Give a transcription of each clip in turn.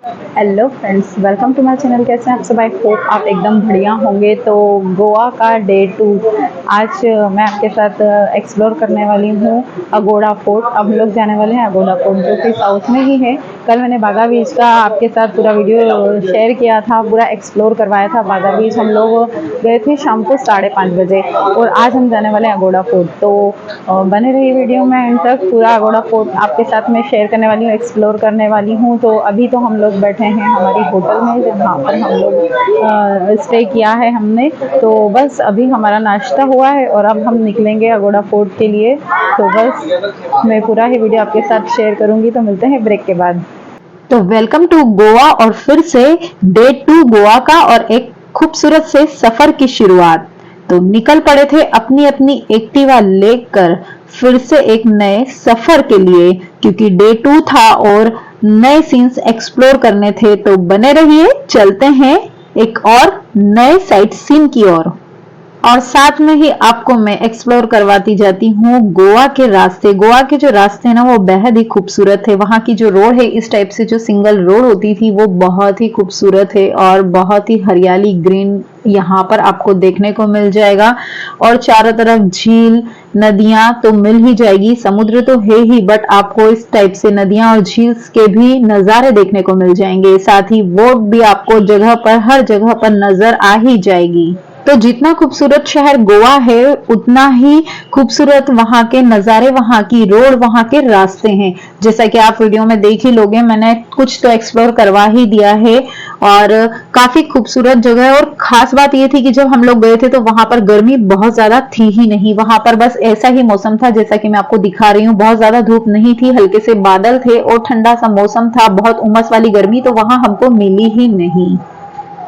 Hello friends, welcome to my channel. कैसे हैं आप सब? आई होप आप एकदम बढ़िया होंगे। तो गोवा का डे 2 आज मैं आपके साथ एक्सप्लोर करने वाली हूँ अगोड़ा फोर्ट। अब हम लोग जाने वाले हैं अगोड़ा फोर्ट, जो कि साउथ में ही है। कल मैंने बागा बीच का आपके साथ पूरा वीडियो शेयर किया था, पूरा एक्सप्लोर करवाया था। बागा बीच हम लोग गए थे शाम को 5:30 बजे, और आज हम जाने वाले हैं अगोड़ा फोर्ट। तो बने रहिए वीडियो में एंड तक। पूरा अगोड़ा फोर्ट आपके साथ मैं शेयर करने वाली हूँ, एक्सप्लोर करने वाली हूँ। तो अभी तो हम लोग बैठे हैं हमारी होटल में, जहाँ पर हम लोग स्टे किया है हमने। तो बस अभी हमारा नाश्ता हुआ है और अब हम निकलेंगे अगोड़ा फोर्ट के लिए। तो बस मैं पूरा ही वीडियो आपके साथ शेयर करूंगी। तो मिलते हैं ब्रेक के बाद। तो वेलकम टू गोवा और फिर से डे 2 गोवा का और एक खूबसूरत से सफर की शुरुआत। तो निकल पड़े थे अपनी अपनी एक्टिवा लेकर फिर से एक नए सफर के लिए, क्योंकि डे 2 था और नए सीन्स एक्सप्लोर करने थे। तो बने रहिए, चलते हैं एक और नए साइट सीन की ओर। और साथ में ही आपको मैं एक्सप्लोर करवाती जाती हूँ गोवा के रास्ते। गोवा के जो रास्ते हैं ना, वो बेहद ही खूबसूरत है। वहाँ की जो रोड है, इस टाइप से जो सिंगल रोड होती थी, वो बहुत ही खूबसूरत है और बहुत ही हरियाली ग्रीन यहाँ पर आपको देखने को मिल जाएगा। और चारों तरफ झील नदियां तो मिल ही जाएगी, समुद्र तो है ही, बट आपको इस टाइप से नदियां और झील के भी नजारे देखने को मिल जाएंगे। साथ ही वो भी आपको जगह पर, हर जगह पर नजर आ ही जाएगी। तो जितना खूबसूरत शहर गोवा है, उतना ही खूबसूरत वहां के नजारे, वहां की रोड, वहां के रास्ते हैं। जैसा कि आप वीडियो में देख ही लोगे, मैंने कुछ तो एक्सप्लोर करवा ही दिया है। और काफी खूबसूरत जगह है। और खास बात यह थी कि जब हम लोग गए थे तो वहां पर गर्मी बहुत ज्यादा थी ही नहीं। वहां पर बस ऐसा ही मौसम था जैसा कि मैं आपको दिखा रही हूँ। बहुत ज्यादा धूप नहीं थी, हल्के से बादल थे और ठंडा सा मौसम था। बहुत उमस वाली गर्मी तो वहां हमको मिली ही नहीं।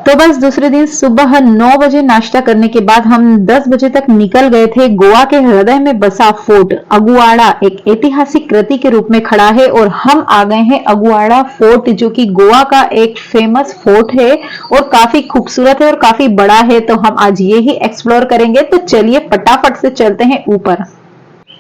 तो बस दूसरे दिन सुबह 9 बजे नाश्ता करने के बाद हम 10 बजे तक निकल गए थे। गोवा के हृदय में बसा फोर्ट अगुआड़ा एक ऐतिहासिक कृति के रूप में खड़ा है और हम आ गए हैं अगुआड़ा फोर्ट, जो कि गोवा का एक फेमस फोर्ट है और काफी खूबसूरत है और काफी बड़ा है। तो हम आज ये ही एक्सप्लोर करेंगे। तो चलिए फटाफट से चलते हैं ऊपर।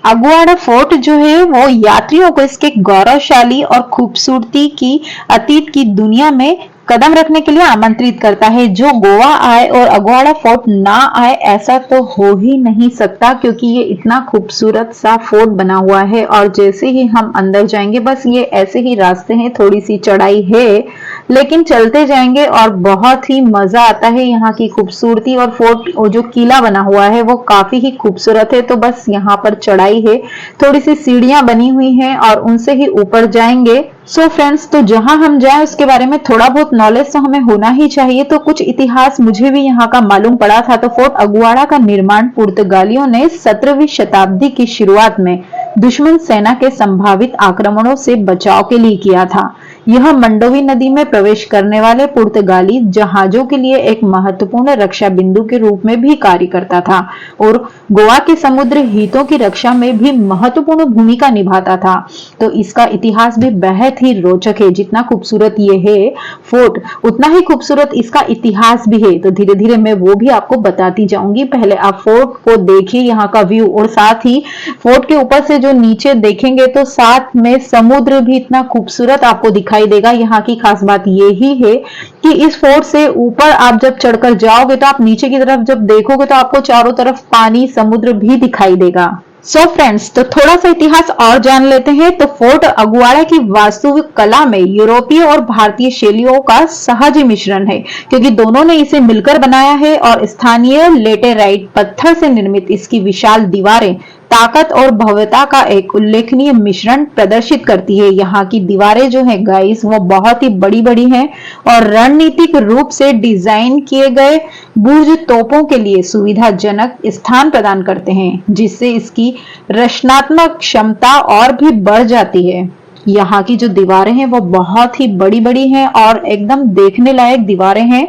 अगुआड़ा फोर्ट जो है वो यात्रियों को इसके गौरवशाली और खूबसूरती की अतीत की दुनिया में कदम रखने के लिए आमंत्रित करता है। जो गोवा आए और अगुआड़ा फोर्ट ना आए, ऐसा तो हो ही नहीं सकता, क्योंकि ये इतना खूबसूरत सा फोर्ट बना हुआ है। और जैसे ही हम अंदर जाएंगे, बस ये ऐसे ही रास्ते हैं, थोड़ी सी चढ़ाई है, लेकिन चलते जाएंगे और बहुत ही मजा आता है। यहाँ की खूबसूरती और फोर्ट जो किला बना हुआ है वो काफी ही खूबसूरत है। तो बस यहाँ पर चढ़ाई है, थोड़ी सी सीढ़ियां बनी हुई हैं और उनसे ही ऊपर जाएंगे। सो फ्रेंड्स, तो जहां हम जाएं उसके बारे में थोड़ा बहुत नॉलेज तो हमें होना ही चाहिए। तो कुछ इतिहास मुझे भी यहाँ का मालूम पड़ा था। तो फोर्ट अगुआड़ा का निर्माण पुर्तगालियों ने 17वीं शताब्दी की शुरुआत में दुश्मन सेना के संभावित आक्रमणों से बचाव के लिए किया था। यह मंडोवी नदी में प्रवेश करने वाले पुर्तगाली जहाजों के लिए एक महत्वपूर्ण रक्षा बिंदु के रूप में भी कार्य करता था और गोवा के समुद्र हितों की रक्षा में भी महत्वपूर्ण भूमिका निभाता था। तो इसका इतिहास भी बेहद ही रोचक है। जितना खूबसूरत ये है फोर्ट, उतना ही खूबसूरत इसका इतिहास भी है। तो धीरे धीरे मैं वो भी आपको बताती जाऊंगी। पहले आप फोर्ट को देखिए, यहाँ का व्यू, और साथ ही फोर्ट के ऊपर से जो नीचे देखेंगे तो साथ में समुद्र भी इतना खूबसूरत आपको दिखाई देगा। यहाँ की खास बात ये ही है कि इस फोर्ट से ऊपर आप जब चढ़कर जाओगे तो आप नीचे की तरफ जब देखोगे तो आपको चारों तरफ पानी, समुद्र भी दिखाई देगा। सो फ्रेंड्स, तो थोड़ा सा इतिहास और जान लेते हैं। तो फोर्ट अगुआड़ा की वास्तुविक कला में यूरोपीय और भारतीय शैलियों का सहज मिश्रण है, क्योंकि दोनों ने इसे मिलकर बनाया है। और स्थानीय लेटेराइट पत्थर से निर्मित इसकी विशाल दीवारें ताकत और भव्यता का एक उल्लेखनीय मिश्रण प्रदर्शित करती है। यहाँ की दीवारें जो है गाइस, वो बहुत ही बड़ी बड़ी हैं और रणनीतिक रूप से डिजाइन किए गए बुर्ज तोपों के लिए सुविधाजनक स्थान प्रदान करते हैं, जिससे इसकी रचनात्मक क्षमता और भी बढ़ जाती है। यहाँ की जो दीवारें हैं वो बहुत ही बड़ी बड़ी हैं और एकदम देखने लायक दीवारें हैं।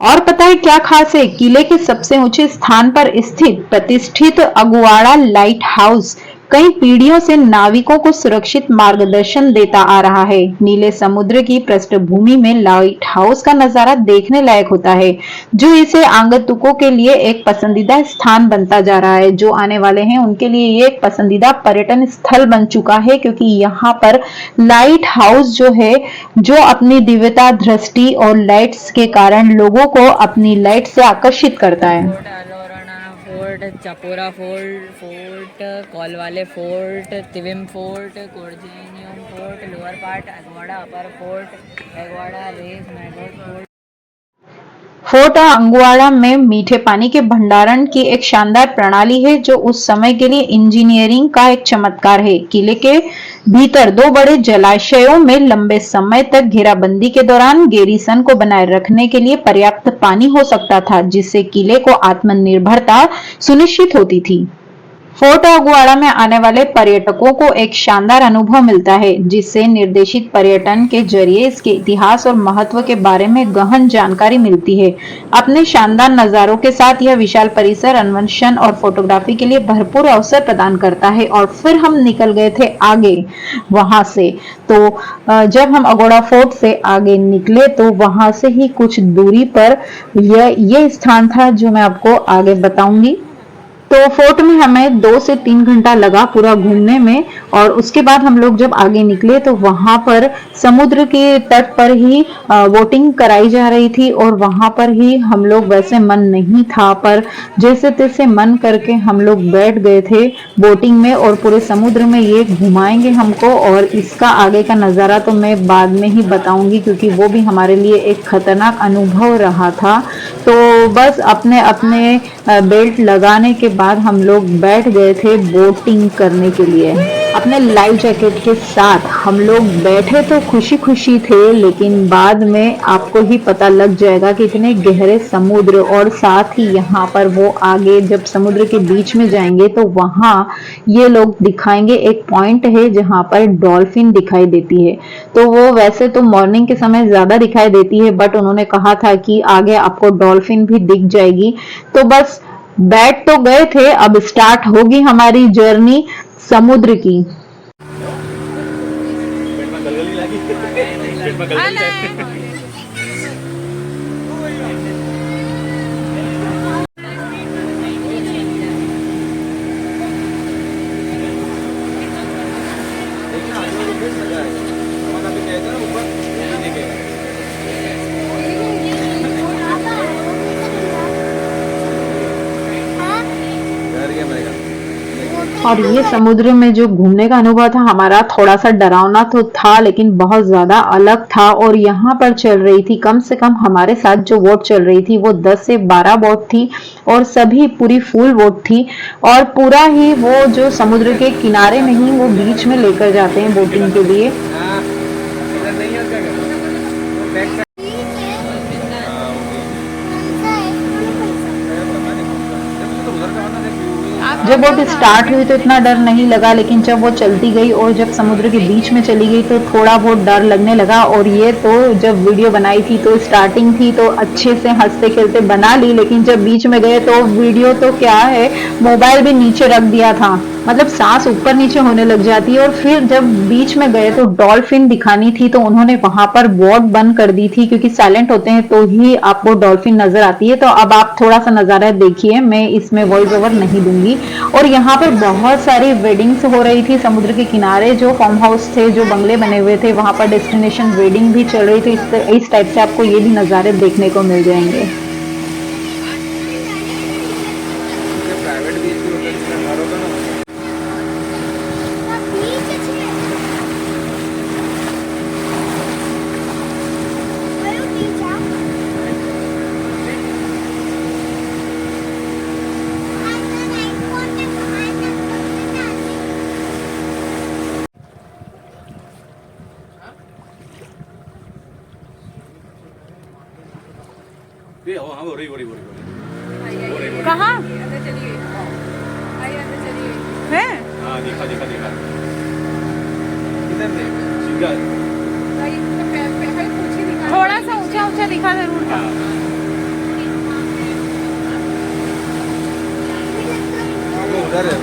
और पता है क्या खास है? किले के सबसे ऊंचे स्थान पर स्थित प्रतिष्ठित अगुआड़ा लाइट हाउस कई पीढ़ियों से नाविकों को सुरक्षित मार्गदर्शन देता आ रहा है। नीले समुद्र की पृष्ठभूमि में लाइट हाउस का नजारा देखने लायक होता है, जो इसे आगंतुकों के लिए एक पसंदीदा स्थान बनता जा रहा है। जो आने वाले हैं उनके लिए ये एक पसंदीदा पर्यटन स्थल बन चुका है, क्योंकि यहाँ पर लाइट हाउस जो है, जो अपनी दिव्यता, दृष्टि और लाइट्स के कारण लोगों को अपनी लाइट से आकर्षित करता है। Fort Alorna fort, Chapora fort, Colvale fort, Tivim fort, Corjuem fort, lower part, Aguada upper fort, Aguada Reis Magos fort. Fort Aguada में मीठे पानी के भंडारण की एक शानदार प्रणाली है, जो उस समय के लिए इंजीनियरिंग का एक चमत्कार है। किले के भीतर दो बड़े जलाशयों में लंबे समय तक घेराबंदी के दौरान गैरीसन को बनाए रखने के लिए पर्याप्त पानी हो सकता था, जिससे किले को आत्मनिर्भरता सुनिश्चित होती थी। फोर्ट अगुआड़ा में आने वाले पर्यटकों को एक शानदार अनुभव मिलता है, जिससे निर्देशित पर्यटन के जरिए इसके इतिहास और महत्व के बारे में गहन जानकारी मिलती है। अपने शानदार नजारों के साथ यह विशाल परिसर अन्वेषण और फोटोग्राफी के लिए भरपूर अवसर प्रदान करता है। और फिर हम निकल गए थे आगे वहां से। तो जब हम अगोड़ा फोर्ट से आगे निकले तो वहां से ही कुछ दूरी पर यह स्थान था, जो मैं आपको आगे बताऊंगी। तो फोर्ट में हमें 2 से 3 घंटा लगा पूरा घूमने में। और उसके बाद हम लोग जब आगे निकले तो वहां पर समुद्र के तट पर ही बोटिंग कराई जा रही थी, और वहां पर ही हम लोग, वैसे मन नहीं था पर जैसे तैसे मन करके हम लोग बैठ गए थे बोटिंग में। और पूरे समुद्र में ये घुमाएंगे हमको, और इसका आगे का नज़ारा तो मैं बाद में ही बताऊंगी, क्योंकि वो भी हमारे लिए एक खतरनाक अनुभव रहा था। तो बस अपने अपने बेल्ट लगाने के बाद हम लोग बैठ गए थे बोटिंग करने के लिए। अपने लाइफ जैकेट के साथ हम लोग बैठे तो खुशी खुशी थे, लेकिन बाद में आपको ही पता लग जाएगा कि इतने गहरे समुद्र, और साथ ही यहाँ पर वो आगे जब समुद्र के बीच में जाएंगे तो वहाँ ये लोग दिखाएंगे, एक पॉइंट है जहाँ पर डॉल्फिन दिखाई देती है। तो वो वैसे तो मॉर्निंग के समय ज्यादा दिखाई देती है, बट उन्होंने कहा था कि आगे आपको डॉल्फिन भी दिख जाएगी। तो बस बैठ तो गए थे, अब स्टार्ट होगी हमारी जर्नी समुद्र की। और ये समुद्र में जो घूमने का अनुभव था हमारा, थोड़ा सा डरावना तो था लेकिन बहुत ज्यादा अलग था। और यहाँ पर चल रही थी, कम से कम हमारे साथ जो बोट चल रही थी वो 10 से 12 बोट थी, और सभी पूरी फुल बोट थी। और पूरा ही वो जो समुद्र के किनारे नहीं, वो बीच में लेकर जाते हैं बोटिंग के लिए। जब बोट स्टार्ट हुई तो इतना डर नहीं लगा, लेकिन जब वो चलती गई और जब समुद्र के बीच में चली गई तो थोड़ा बहुत डर लगने लगा। और ये तो जब वीडियो बनाई थी तो स्टार्टिंग थी तो अच्छे से हंसते खेलते बना ली, लेकिन जब बीच में गए तो वीडियो तो क्या है, मोबाइल भी नीचे रख दिया था, मतलब सांस ऊपर नीचे होने लग जाती है। और फिर जब बीच में गए तो डॉल्फिन दिखानी थी, तो उन्होंने वहां पर बोट बंद कर दी थी, क्योंकि साइलेंट होते हैं तो ही आपको डॉल्फिन नजर आती है। तो अब आप थोड़ा सा नजारा देखिए, मैं इसमें वॉइस ओवर नहीं दूंगी। और यहाँ पर बहुत सारी वेडिंग्स हो रही थी समुद्र के किनारे, जो फार्म हाउस थे, जो बंगले बने हुए थे, वहां पर डेस्टिनेशन वेडिंग भी चल रही थी। इस टाइप से आपको ये भी नजारे देखने को मिल जाएंगे। कहाँ है? हाँ दिखा दिखा दिखा इधर देख थोड़ा सा ऊंचा ऊंचा दिखा जरूर था। उधर है।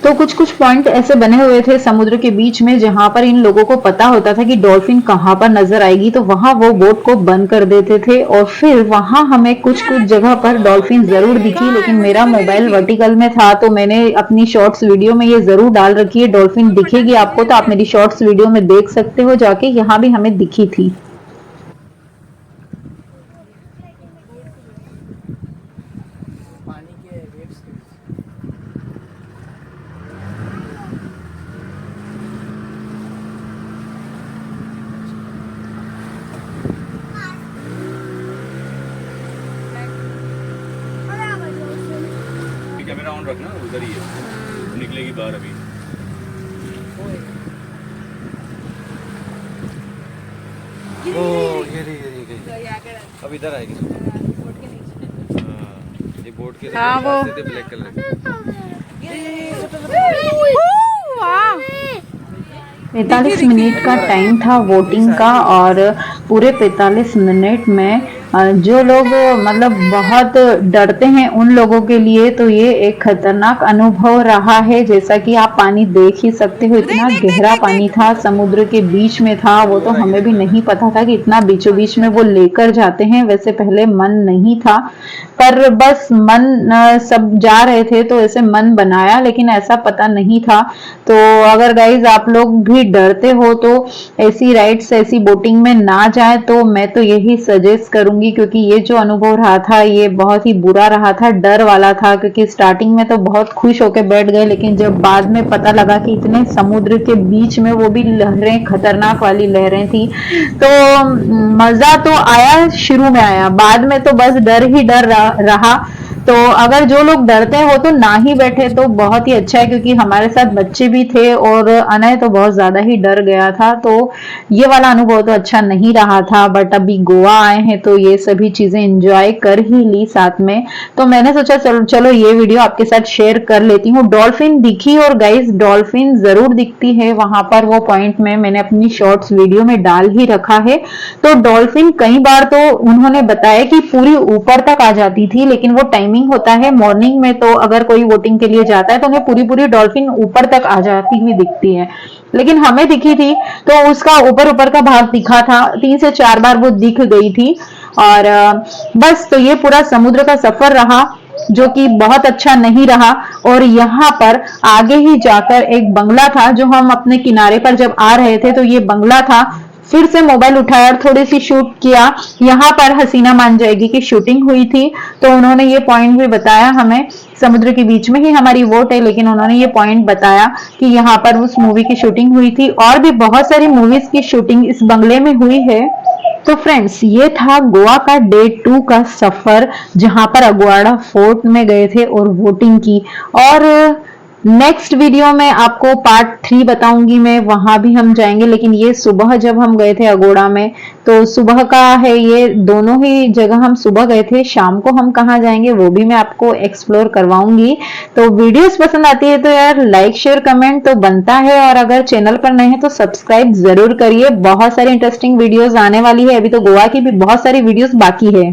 तो कुछ कुछ पॉइंट ऐसे बने हुए थे समुद्र के बीच में जहां पर इन लोगों को पता होता था कि डॉल्फिन कहां पर नजर आएगी, तो वहां वो बोट को बंद कर देते थे और फिर वहां हमें कुछ कुछ जगह पर डॉल्फिन जरूर दिखी, लेकिन मेरा मोबाइल वर्टिकल में था तो मैंने अपनी शॉर्ट्स वीडियो में ये जरूर डाल रखी है। डॉल्फिन दिखेगी आपको तो आप मेरी शॉर्ट्स वीडियो में देख सकते हो जाके, यहाँ भी हमें दिखी थी। कैमरा ऑन रखना, उधर ही है, निकलेगी बाहर अभी। ओ ये रही अब इधर आएगी। ये बोर्ड के रास्ते थे ब्लैक कलर के। 45 मिनट का टाइम था वोटिंग का और पूरे 45 मिनट में जो लोग मतलब बहुत डरते हैं उन लोगों के लिए तो ये एक खतरनाक अनुभव रहा है। जैसा कि आप पानी देख ही सकते हो, इतना गहरा पानी था, समुद्र के बीच में था। वो तो हमें भी नहीं पता था कि इतना बीचों बीच में वो लेकर जाते हैं। वैसे पहले मन नहीं था, पर बस मन सब जा रहे थे तो ऐसे मन बनाया, लेकिन ऐसा पता नहीं था। तो अगर गाइज आप लोग भी डरते हो तो ऐसी राइड्स, ऐसी बोटिंग में ना जाए, तो मैं तो यही सजेस्ट करूंगी, क्योंकि ये जो अनुभव रहा था ये बहुत ही बुरा रहा था, डर वाला था। क्योंकि स्टार्टिंग में तो बहुत खुश होकर बैठ गए, लेकिन जब बाद में पता लगा कि इतने समुद्र के बीच में वो भी लहरें, खतरनाक वाली लहरें थी, तो मजा तो आया, शुरू में आया, बाद में तो बस डर ही डर रहा। तो अगर जो लोग डरते हो तो ना ही बैठे तो बहुत ही अच्छा है, क्योंकि हमारे साथ बच्चे भी थे और अनय तो बहुत ज्यादा ही डर गया था। तो ये वाला अनुभव तो अच्छा नहीं रहा था। बट अभी गोवा आए हैं तो ये सभी चीजें एंजॉय कर ही ली साथ में, तो मैंने सोचा चलो ये वीडियो आपके साथ शेयर कर लेती हूँ। डॉल्फिन दिखी, और गाइस डॉल्फिन जरूर दिखती है वहां पर, वो पॉइंट में मैंने अपनी शॉर्ट्स वीडियो में डाल ही रखा है। तो डॉल्फिन कई बार तो उन्होंने बताया कि पूरी ऊपर तक आ जाती थी, लेकिन वो टाइमिंग होता है मॉर्निंग में, तो अगर कोई वोटिंग के लिए जाता है तो उन्हें पूरी पूरी डॉल्फिन ऊपर तक आ जाती हुई दिखती है, लेकिन हमें दिखी थी तो उसका ऊपर ऊपर का भाग दिखा था, 3 से 4 बार वो दिख गई थी। और बस तो ये पूरा समुद्र का सफर रहा जो कि बहुत अच्छा नहीं रहा। और यहाँ पर आगे ही जाकर एक बंगला था, जो हम अपने किनारे पर जब आ रहे थे तो ये बंगला था। फिर से मोबाइल उठाया और थोड़ी सी शूट किया। यहाँ पर हसीना मान जाएगी की शूटिंग हुई थी, तो उन्होंने ये पॉइंट भी बताया हमें। समुद्र के बीच में ही हमारी वोट है, लेकिन उन्होंने ये पॉइंट बताया कि यहाँ पर उस मूवी की शूटिंग हुई थी, और भी बहुत सारी मूवीज की शूटिंग इस बंगले में हुई है। तो फ्रेंड्स, ये था गोवा का डे 2 का सफर, जहां पर अगवाड़ा फोर्ट में गए थे और वोटिंग की। और नेक्स्ट वीडियो में आपको पार्ट 3 बताऊंगी मैं, वहां भी हम जाएंगे। लेकिन ये सुबह जब हम गए थे अगोड़ा में, तो सुबह का है, ये दोनों ही जगह हम सुबह गए थे। शाम को हम कहाँ जाएंगे वो भी मैं आपको एक्सप्लोर करवाऊंगी। तो वीडियोस पसंद आती है तो यार लाइक शेयर कमेंट तो बनता है, और अगर चैनल पर नए हैं तो सब्सक्राइब जरूर करिए। बहुत सारी इंटरेस्टिंग वीडियोस आने वाली है, अभी तो गोवा की भी बहुत सारी वीडियोस बाकी है।